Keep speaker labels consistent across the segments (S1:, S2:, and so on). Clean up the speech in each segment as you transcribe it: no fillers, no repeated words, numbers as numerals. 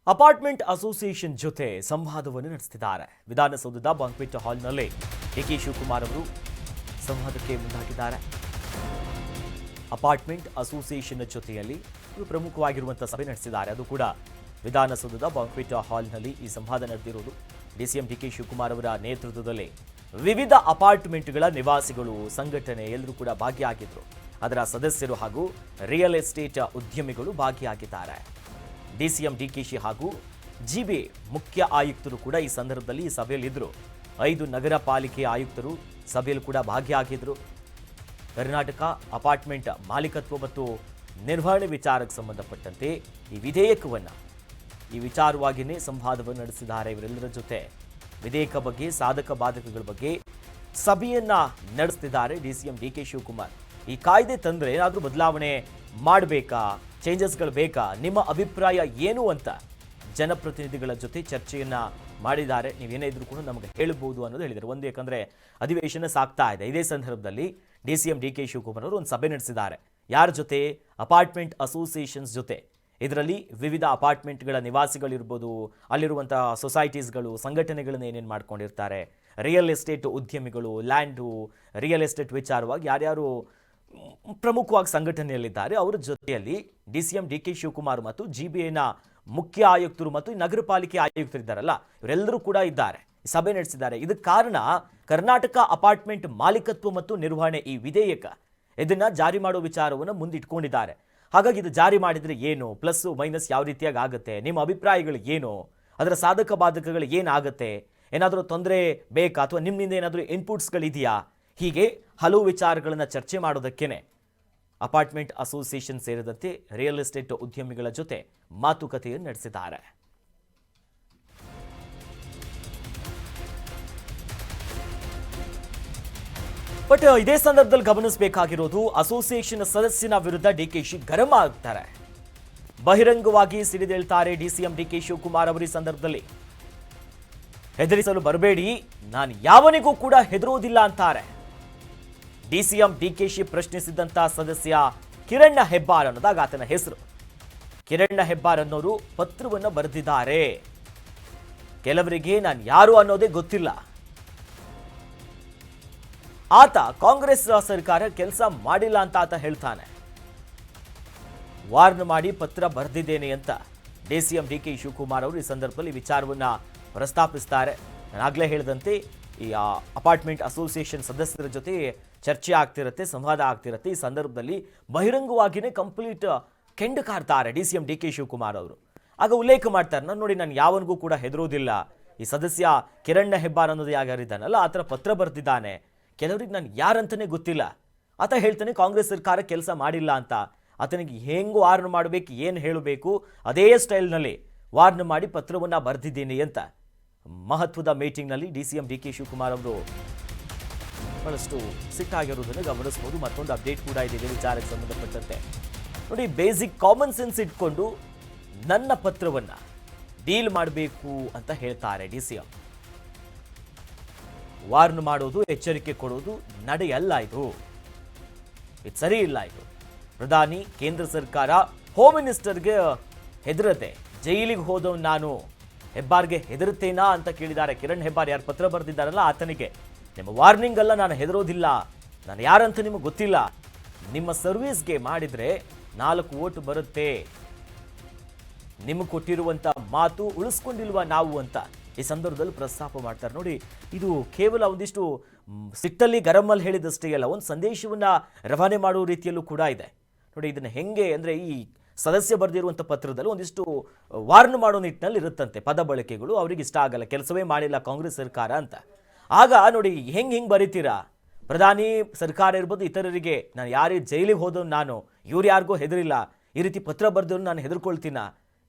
S1: Apartment association ಜೊತೆ ಸಂವಾದವನ್ನು ನಡೆಸುತ್ತಿದ್ದಾರೆ. ವಿಧಾನಸೌಧದ ಬ್ಯಾಂಕ್ವೆಟ್ ಹಾಲ್ನಲ್ಲಿ ಡಿಕೆ ಶಿವಕುಮಾರ್ ಅವರು ಸಂವಾದಕ್ಕೆ ಮುಂದಾಗಿದ್ದಾರೆ. ಅಪಾರ್ಟ್ಮೆಂಟ್ ಅಸೋಸಿಯೇಷನ್ ಜೊತೆಯಲ್ಲಿ ಪ್ರಮುಖವಾಗಿರುವಂತಹ ಸಭೆ ನಡೆಸಿದ್ದಾರೆ. ಅದು ಕೂಡ ವಿಧಾನಸೌಧದ ಬ್ಯಾಂಕ್ವೆಟ್ ಹಾಲ್ನಲ್ಲಿ ಈ ಸಂವಾದ ನಡೆದಿರುವುದು. ಡಿಸಿಎಂ ಡಿಕೆ ಶಿವಕುಮಾರ್ ಅವರ ನೇತೃತ್ವದಲ್ಲಿ ವಿವಿಧ ಅಪಾರ್ಟ್ಮೆಂಟ್ಗಳ ನಿವಾಸಿಗಳು, ಸಂಘಟನೆ ಎಲ್ಲರೂ ಕೂಡ ಭಾಗಿಯಾಗಿದ್ದರು. ಅದರ ಸದಸ್ಯರು ಹಾಗೂ ರಿಯಲ್ ಎಸ್ಟೇಟ್ ಉದ್ಯಮಿಗಳು ಭಾಗಿಯಾಗಿದ್ದಾರೆ. ಡಿಸಿಎಂ ಡಿಕೆಶಿ ಹಾಗೂ ಜಿಬಿಎ ಮುಖ್ಯ ಆಯುಕ್ತರು ಕೂಡ ಈ ಸಂದರ್ಭದಲ್ಲಿ ಈ ಸಭೆಯಲ್ಲಿ ಇದ್ದರು. 5 ನಗರ ಪಾಲಿಕೆ ಆಯುಕ್ತರು ಸಭೆಯಲ್ಲಿ ಕೂಡ ಭಾಗಿಯಾಗಿದ್ದರು. ಕರ್ನಾಟಕ ಅಪಾರ್ಟ್ಮೆಂಟ್ ಮಾಲೀಕತ್ವ ಮತ್ತು ನಿರ್ವಹಣೆ ವಿಚಾರಕ್ಕೆ ಸಂಬಂಧಪಟ್ಟಂತೆ ಈ ವಿಧೇಯಕವನ್ನು ಈ ವಿಚಾರವಾಗಿಯೇ ಸಂವಾದವನ್ನು ನಡೆಸಿದ್ದಾರೆ. ಇವರೆಲ್ಲರ ಜೊತೆ ವಿಧೇಯಕ ಬಗ್ಗೆ, ಸಾಧಕ ಬಾಧಕಗಳ ಬಗ್ಗೆ ಸಭೆಯನ್ನ ನಡೆಸ್ತಿದ್ದಾರೆ ಡಿಸಿಎಂ ಡಿಕೆ ಶಿವಕುಮಾರ್. ಈ ಕಾಯ್ದೆ ತಂದ್ರೆ ಏನಾದರೂ ಬದಲಾವಣೆ ಮಾಡಬೇಕಾ, ಚೇಂಜಸ್ಗಳು ಬೇಕಾ, ನಿಮ್ಮ ಅಭಿಪ್ರಾಯ ಏನು ಅಂತ ಜನಪ್ರತಿನಿಧಿಗಳ ಜೊತೆ ಚರ್ಚೆಯನ್ನ ಮಾಡಿದ್ದಾರೆ. ನೀವೇನೇ ಇದ್ರೂ ಕೂಡ ನಮಗೆ ಹೇಳಬಹುದು ಅನ್ನೋದು ಹೇಳಿದ್ದಾರೆ. ಒಂದು, ಯಾಕಂದ್ರೆ ಅಧಿವೇಶನ ಸಾಗ್ತಾ ಇದೆ. ಇದೇ ಸಂದರ್ಭದಲ್ಲಿ ಡಿಸಿಎಂ ಡಿಕೆ ಶಿವಕುಮಾರ್ ಅವರು ಒಂದು ಸಭೆ ನಡೆಸಿದ್ದಾರೆ. ಯಾರ ಜೊತೆ? ಅಪಾರ್ಟ್ಮೆಂಟ್ ಅಸೋಸಿಯೇಷನ್ಸ್ ಜೊತೆ. ಇದರಲ್ಲಿ ವಿವಿಧ ಅಪಾರ್ಟ್ಮೆಂಟ್ಗಳ ನಿವಾಸಿಗಳಿರ್ಬೋದು, ಅಲ್ಲಿರುವಂತಹ ಸೊಸೈಟೀಸ್ಗಳು, ಸಂಘಟನೆಗಳನ್ನ ಏನೇನು ಮಾಡ್ಕೊಂಡಿರ್ತಾರೆ, ರಿಯಲ್ ಎಸ್ಟೇಟ್ ಉದ್ಯಮಿಗಳು, ಲ್ಯಾಂಡು, ರಿಯಲ್ ಎಸ್ಟೇಟ್ ವಿಚಾರವಾಗಿ ಯಾರ್ಯಾರು ಪ್ರಮುಖವಾಗಿ ಸಂಘಟನೆಯಲ್ಲಿದ್ದಾರೆ ಅವರ ಜೊತೆಯಲ್ಲಿ ಡಿಸಿಎಂ ಡಿಕೆ ಶಿವಕುಮಾರ್ ಮತ್ತು ಜಿಬಿಎನ ಮುಖ್ಯ ಆಯುಕ್ತರು ಮತ್ತು ನಗರ ಪಾಲಿಕೆ ಆಯುಕ್ತರಿದ್ದಾರಲ್ಲ, ಇವರೆಲ್ಲರೂ ಕೂಡ ಇದ್ದಾರೆ. ಸಭೆ ನಡೆಸಿದ್ದಾರೆ. ಇದಕ್ಕೆ ಕಾರಣ ಕರ್ನಾಟಕ ಅಪಾರ್ಟ್ಮೆಂಟ್ ಮಾಲೀಕತ್ವ ಮತ್ತು ನಿರ್ವಹಣೆ ಈ ವಿಧೇಯಕ, ಇದನ್ನ ಜಾರಿ ಮಾಡೋ ವಿಚಾರವನ್ನು ಮುಂದಿಟ್ಕೊಂಡಿದ್ದಾರೆ. ಹಾಗಾಗಿ ಇದು ಜಾರಿ ಮಾಡಿದ್ರೆ ಏನು, ಪ್ಲಸ್ ಮೈನಸ್ ಯಾವ ರೀತಿಯಾಗಿ ಆಗುತ್ತೆ, ನಿಮ್ಮ ಅಭಿಪ್ರಾಯಗಳು ಏನು, ಅದರ ಸಾಧಕ ಬಾಧಕಗಳು ಏನಾಗುತ್ತೆ, ಏನಾದರೂ ತೊಂದರೆ ಬೇಕಾ ಅಥವಾ ನಿಮ್ಮಿಂದ ಏನಾದರೂ ಇನ್ಪುಟ್ಸ್ಗಳಿದೆಯಾ, ಹೀಗೆ ಹಲವು ವಿಚಾರಗಳನ್ನು ಚರ್ಚೆ ಮಾಡೋದಕ್ಕೇನೆ ಅಪಾರ್ಟ್ಮೆಂಟ್ ಅಸೋಸಿಯೇಷನ್ ಸೇರಿದಂತೆ ರಿಯಲ್ ಎಸ್ಟೇಟ್ ಉದ್ಯಮಿಗಳ ಜೊತೆ ಮಾತುಕತೆಯನ್ನು ನಡೆಸಿದ್ದಾರೆ. ಬಟ್ ಇದೇ ಸಂದರ್ಭದಲ್ಲಿ ಗಮನಿಸಬೇಕಾಗಿರೋದು, ಅಸೋಸಿಯೇಷನ್ ಸದಸ್ಯನ ವಿರುದ್ಧ ಡಿಕೆಶಿ ಗರಂ ಆಗ್ತಾರೆ. ಬಹಿರಂಗವಾಗಿ ಸಿಡಿದೇಳ್ತಾರೆ ಡಿಸಿಎಂ ಡಿಕೆ ಶಿವಕುಮಾರ್ ಅವರು. ಈ ಸಂದರ್ಭದಲ್ಲಿ ಹೆದರಿಸಲು ಬರಬೇಡಿ, ನಾನು ಯಾವನಿಗೂ ಕೂಡ ಹೆದರೋದಿಲ್ಲ ಅಂತಾರೆ. ಡಿಸಿಎಂ ಡಿಕೆಶಿ ಪ್ರಶ್ನಿಸಿದಂತ ಸದಸ್ಯ ಕಿರಣ್ಣ ಹೆಬ್ಬಾರ್ ಅನ್ನೋದಾಗ ಆತನ ಹೆಸರು. ಕಿರಣ್ಣ ಹೆಬ್ಬಾರ್ ಅನ್ನೋರು ಪತ್ರವನ್ನು ಬರೆದಿದ್ದಾರೆ. ಕೆಲವರಿಗೆ ನಾನು ಯಾರು ಅನ್ನೋದೇ ಗೊತ್ತಿಲ್ಲ. ಆತ ಕಾಂಗ್ರೆಸ್ ಸರ್ಕಾರ ಕೆಲಸ ಮಾಡಿಲ್ಲ ಅಂತ ಆತ ಹೇಳ್ತಾನೆ. ವಾರ್ನ್ ಮಾಡಿ ಪತ್ರ ಬರೆದಿದ್ದೇನೆ ಅಂತ ಡಿಸಿಎಂ ಡಿಕೆ ಶಿವಕುಮಾರ್ ಅವರು ಈ ಸಂದರ್ಭದಲ್ಲಿ ವಿಚಾರವನ್ನ ಪ್ರಸ್ತಾಪಿಸ್ತಾರೆ. ನಾನಾಗಲೇ ಹೇಳಿದಂತೆ ಈ ಅಪಾರ್ಟ್ಮೆಂಟ್ ಅಸೋಸಿಯೇಷನ್ ಸದಸ್ಯರ ಜೊತೆ ಚರ್ಚೆ ಆಗ್ತಿರುತ್ತೆ, ಸಂವಾದ ಆಗ್ತಿರುತ್ತೆ. ಈ ಸಂದರ್ಭದಲ್ಲಿ ಬಹಿರಂಗವಾಗಿಯೇ ಕಂಪ್ಲೀಟ್ ಕೆಂಡು ಕಾರ್ತಾರೆ ಡಿಸಿಎಂ ಡಿಕೆ ಶಿವಕುಮಾರ್ ಅವರು. ಆಗ ಉಲ್ಲೇಖ ಮಾಡ್ತಾರೆ, ನಾನು ನೋಡಿ, ನಾನು ಯಾವನಿಗೂ ಕೂಡ ಹೆದರೋದಿಲ್ಲ. ಈ ಸದಸ್ಯ ಕಿರಣ್ಣ ಹೆಬ್ಬಾರ್ ಅನ್ನೋದು ಯಾರಿದ್ದಾನಲ್ಲ, ಆತರ ಪತ್ರ ಬರೆದಿದ್ದಾನೆ. ಕೆಲವರಿಗೆ ನಾನು ಯಾರಂತಾನೆ ಗೊತ್ತಿಲ್ಲ. ಆತ ಹೇಳ್ತಾನೆ ಕಾಂಗ್ರೆಸ್ ಸರ್ಕಾರ ಕೆಲಸ ಮಾಡಿಲ್ಲ ಅಂತ. ಆತನಿಗೆ ಹೆಂಗೂ ವಾರ್ನ್ ಮಾಡಬೇಕು, ಏನು ಹೇಳಬೇಕು ಅದೇ ಸ್ಟೈಲ್ನಲ್ಲಿ ವಾರ್ನ್ ಮಾಡಿ ಪತ್ರವನ್ನು ಬರೆದಿದ್ದೀನಿ ಅಂತ ಮಹತ್ವದ ಮೀಟಿಂಗ್ನಲ್ಲಿ ಡಿಸಿಎಂ ಡಿಕೆ ಶಿವಕುಮಾರ್ ಅವರು ಬಹಳಷ್ಟು ಸಿಟ್ಟಾಗಿರುವುದನ್ನು ಗಮನಿಸಬಹುದು. ಮತ್ತೊಂದು ಅಪ್ಡೇಟ್ ಕೂಡ ಇದೆ ವಿಚಾರಕ್ಕೆ ಸಂಬಂಧಪಟ್ಟಂತೆ. ನೋಡಿ, ಬೇಸಿಕ್ ಕಾಮನ್ ಸೆನ್ಸ್ ಇಟ್ಕೊಂಡು ನನ್ನ ಪತ್ರವನ್ನು ಡೀಲ್ ಮಾಡಬೇಕು ಅಂತ ಹೇಳ್ತಾರೆ ಡಿಸಿಎಂ. ವಾರ್ನ್ ಮಾಡೋದು, ಎಚ್ಚರಿಕೆ ಕೊಡೋದು ನಡೆಯಲ್ಲ. ಇದು ಸರಿ ಇಲ್ಲ. ಇದು ಪ್ರಧಾನಿ, ಕೇಂದ್ರ ಸರ್ಕಾರ, ಹೋಮ್ ಮಿನಿಸ್ಟರ್ಗೆ ಹೆದರತೆ. ಜೈಲಿಗೆ ಹೋದವ್ ನಾನು, ಹೆಬ್ಬಾರ್ಗೆ ಹೆದರುತ್ತೇನಾ ಅಂತ ಕೇಳಿದ್ದಾರೆ ಕಿರಣ್ ಹೆಬ್ಬಾರ್. ಯಾರು ಪತ್ರ ಬರೆದಿದ್ದಾರಲ್ಲ ಆತನಿಗೆ. ನಿಮ್ಮ ವಾರ್ನಿಂಗ್ ಅಲ್ಲ, ನಾನು ಹೆದರೋದಿಲ್ಲ, ನಾನು ಯಾರಂತ ನಿಮಗೆ ಗೊತ್ತಿಲ್ಲ. ನಿಮ್ಮ ಸರ್ವಿಸ್ಗೆ ಮಾಡಿದ್ರೆ 4 ವೋಟ್ ಬರುತ್ತೆ. ನಿಮಗೆ ಕೊಟ್ಟಿರುವಂತ ಮಾತು ಉಳಿಸ್ಕೊಂಡಿಲ್ವಾ ನಾವು ಅಂತ ಈ ಸಂದರ್ಭದಲ್ಲಿ ಪ್ರಸ್ತಾಪ ಮಾಡ್ತಾರೆ. ನೋಡಿ, ಇದು ಕೇವಲ ಒಂದಿಷ್ಟು ಸಿಟ್ಟಲ್ಲಿ ಗರಮಲ್ಲಿ ಹೇಳಿದಷ್ಟೇ ಅಲ್ಲ, ಒಂದು ಸಂದೇಶವನ್ನ ರವಾನೆ ಮಾಡುವ ರೀತಿಯಲ್ಲೂ ಕೂಡ ಇದೆ. ನೋಡಿ, ಇದನ್ನ ಹೆಂಗೆ ಅಂದ್ರೆ, ಈ ಸದಸ್ಯ ಬರೆದಿರುವಂಥ ಪತ್ರದಲ್ಲಿ ಒಂದಿಷ್ಟು ವಾರ್ನ್ ಮಾಡೋ ನಿಟ್ಟಿನಲ್ಲಿ ಇರುತ್ತಂತೆ. ಪದ ಬಳಕೆಗಳು ಅವ್ರಿಗೆ ಇಷ್ಟ ಆಗಲ್ಲ, ಕೆಲಸವೇ ಮಾಡಿಲ್ಲ ಕಾಂಗ್ರೆಸ್ ಸರ್ಕಾರ ಅಂತ. ಆಗ ನೋಡಿ, ಹೆಂಗೆ ಬರೀತೀರಾ, ಪ್ರಧಾನಿ ಸರ್ಕಾರ ಇರ್ಬೋದು, ಇತರರಿಗೆ ನಾನು ಯಾರೇ ಜೈಲಿಗೆ ಹೋದವ್ ನಾನು, ಇವ್ರು ಯಾರಿಗೂ ಹೆದರಿಲ್ಲ, ಈ ರೀತಿ ಪತ್ರ ಬರೆದವ್ರು ನಾನು ಹೆದರ್ಕೊಳ್ತೀನ,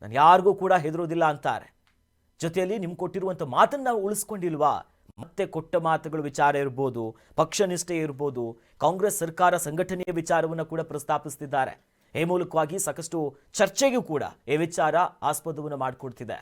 S1: ನಾನು ಯಾರಿಗೂ ಕೂಡ ಹೆದರೋದಿಲ್ಲ ಅಂತಾರೆ. ಜೊತೆಯಲ್ಲಿ ನಿಮ್ಗೆ ಕೊಟ್ಟಿರುವಂಥ ಮಾತನ್ನು ನಾವು ಉಳಿಸ್ಕೊಂಡಿಲ್ವಾ, ಮತ್ತೆ ಕೊಟ್ಟ ಮಾತುಗಳು ವಿಚಾರ ಇರ್ಬೋದು, ಪಕ್ಷ ನಿಷ್ಠೆ ಇರ್ಬೋದು, ಕಾಂಗ್ರೆಸ್ ಸರ್ಕಾರ ಸಂಘಟನೆಯ ವಿಚಾರವನ್ನು ಕೂಡ ಪ್ರಸ್ತಾಪಿಸ್ತಿದ್ದಾರೆ. ಈ ಮೂಲಕವಾಗಿ ಸಾಕಷ್ಟು ಚರ್ಚೆಗೂ ಕೂಡ ಈ ವಿಚಾರ ಆಸ್ಪದವನ್ನು ಮಾಡಿಕೊಡ್ತಿದೆ.